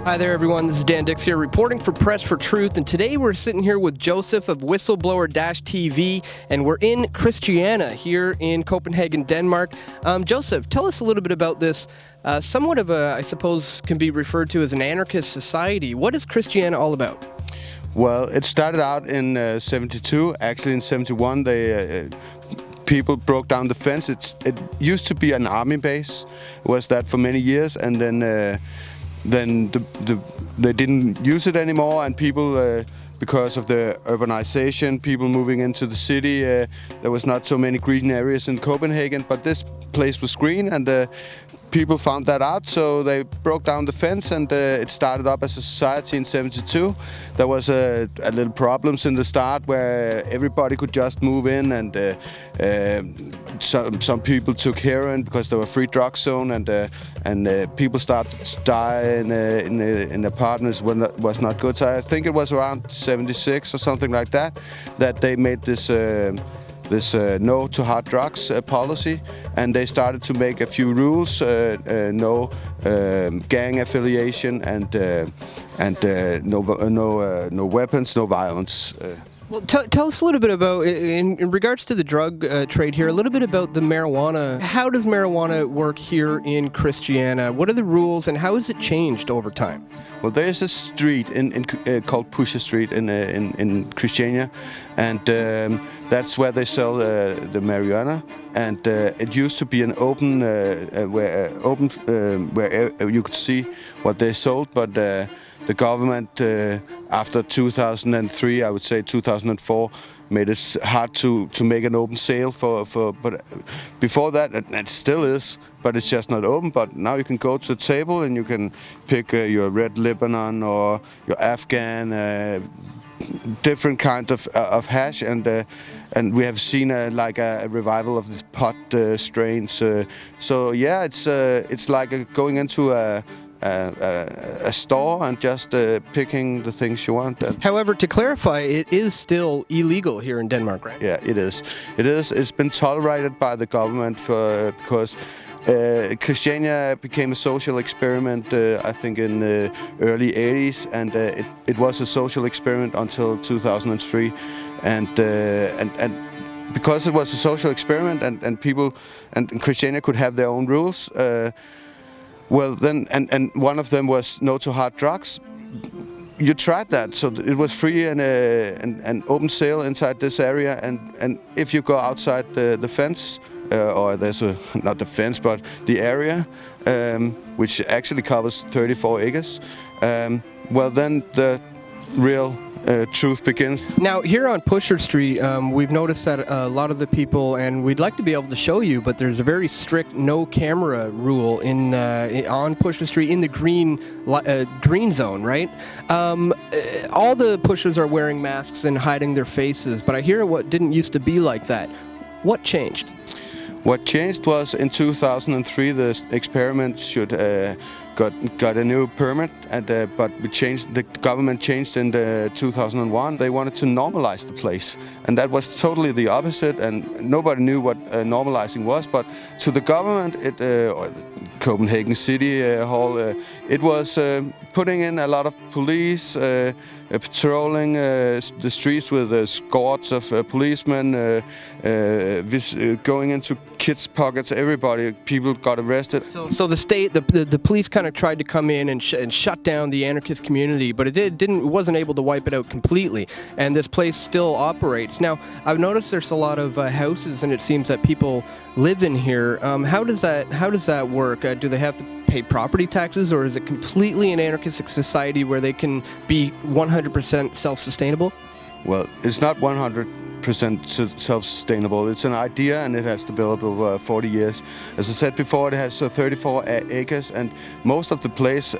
Hi there, everyone. This is Dan Dix here, reporting for Press for Truth, and today we're sitting here with Josef of Whistleblower-TV, and we're in Christiania here in Copenhagen, Denmark. Josef, tell us a little bit about this. Somewhat of a, I suppose, can be referred to as an anarchist society. What is Christiania all about? Well, it started out in 72. Actually, in 71, people broke down the fence. It used to be an army base. It was that for many years, and then they didn't use it anymore, and people, because of the urbanization, people moving into the city, there was not so many green areas in Copenhagen, but this place was green, and people found that out, so they broke down the fence, and it started up as a society in 72. There was a little problems in the start where everybody could just move in, and some people took heroin because there were free drug zone, and people started to die in apartments when that was not good. So I think it was around 76 or something like that they made this no to hard drugs policy, and they started to make a few rules: no gang affiliation, and no weapons, no violence. Well, tell us a little bit about, in regards to the drug trade here, a little bit about the marijuana. How does marijuana work here in Christiania? What are the rules, and how has it changed over time? Well, there's a street called Pusher Street in Christiania, and that's where they sell the marijuana. And it used to be an open, where you could see what they sold, but the government, after 2003, I would say 2004, made it hard to make an open sale but before that, it still is, but it's just not open. But now you can go to the table and you can pick your red Lebanon or your Afghan, different kinds of hash, and we have seen like a revival of this pot strains. So yeah, it's like going into a store and just picking the things you want. However, to clarify, it is still illegal here in Denmark, right? Yeah, it is. It's been tolerated by the government because Christiania became a social experiment, I think, in the early 80s, and it was a social experiment until 2003, and because it was a social experiment and people and Christiania could have their own rules. Well, then, and one of them was no to hard drugs. You tried that, so it was free and open sale inside this area. And if you go outside the fence, or there's not the fence, but the area, which actually covers 34 acres, well, then the real truth begins. Now, here on Pusher Street, we've noticed that a lot of the people, and we'd like to be able to show you, but there's a very strict no camera rule on Pusher Street in the green zone, right? All the pushers are wearing masks and hiding their faces, but I hear what didn't used to be like that. What changed? What changed was in 2003 the experiment got a new permit, but the government changed in 2001. They wanted to normalize the place, and that was totally the opposite, and nobody knew what normalizing was. But to the government, or Copenhagen City Hall, it was putting in a lot of police, patrolling the streets with escorts of policemen, going into kids' pockets. People got arrested. So the police kind of tried to come in and shut down the anarchist community, but it wasn't able to wipe it out completely. And this place still operates. Now, I've noticed there's a lot of houses, and it seems that people live in here. How does that work? Do they have to pay property taxes, or is it completely an anarchistic society where they can be 100% self-sustainable? Well, it's not 100% self-sustainable. It's an idea, and it has developed over 40 years. As I said before, it has 34 acres, and most of the place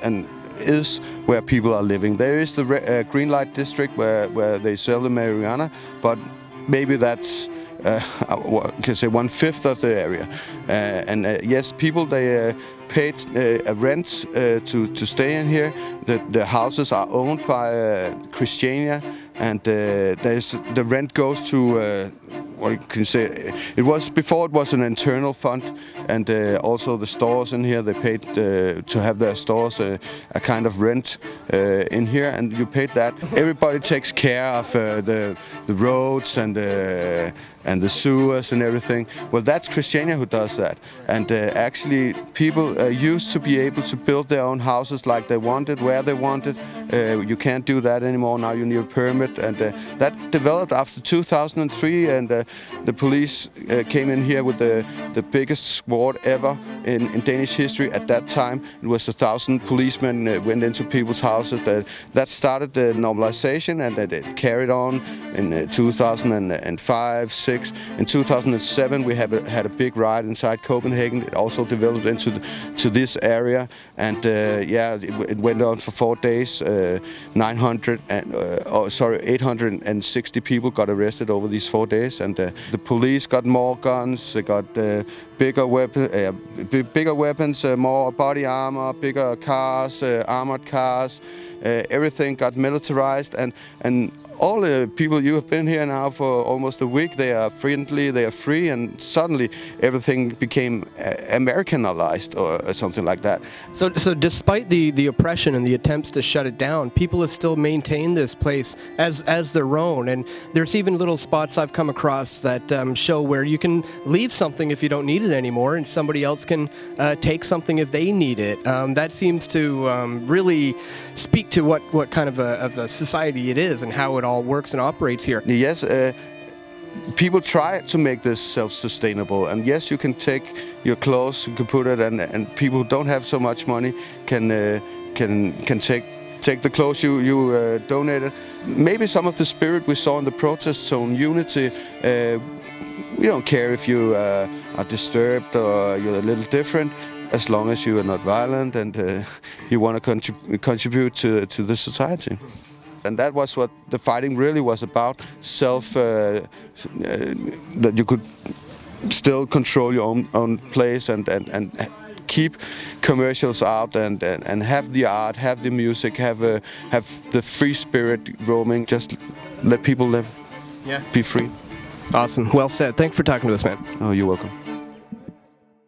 is where people are living. There is the green light district where they sell the marijuana, but maybe that's can say 1/5 of the area, and yes, people they paid a rent to stay in here. The houses are owned by Christiania, and the rent goes to what can you say? It was before it was an internal fund, and also the stores in here, they paid to have their stores a kind of rent in here, and you paid that. Everybody takes care of the roads and the sewers and everything. Well, that's Christiania who does that. And actually, people used to be able to build their own houses like they wanted, where they wanted. You can't do that anymore. Now you need a permit. And that developed after 2003. And the police came in here with the biggest squad ever in Danish history at that time. It was 1,000 policemen went into people's houses. That started the normalization, and that it carried on in 2005, 2006. In 2007, we had a big ride inside Copenhagen. It also developed into this area, and it went on for 4 days. 860 people got arrested over these 4 days, and the police got more guns. They got bigger weapons, more body armor, bigger cars, armored cars. Everything got militarized, and all the people you have been here now for almost a week, they are friendly, they are free, and suddenly everything became Americanized or something like that. So despite the oppression and the attempts to shut it down, people have still maintained this place as their own. And there's even little spots I've come across that show where you can leave something if you don't need it anymore, and somebody else can take something if they need it. That seems to really speak to what kind of a society it is and how it all works and operates here. Yes, people try to make this self-sustainable, and yes, you can take your clothes, you can put it, and people who don't have so much money can take the clothes you donated. Maybe some of the spirit we saw in the protest zone, unity. We don't care if you are disturbed or you're a little different, as long as you are not violent and you want to contribute to the society. And that was what the fighting really was about, that you could still control your own place and keep commercials out and have the art, have the music, have the free spirit roaming, just let people live, be free. Awesome. Well said. Thanks for talking to us, man. Oh, you're welcome.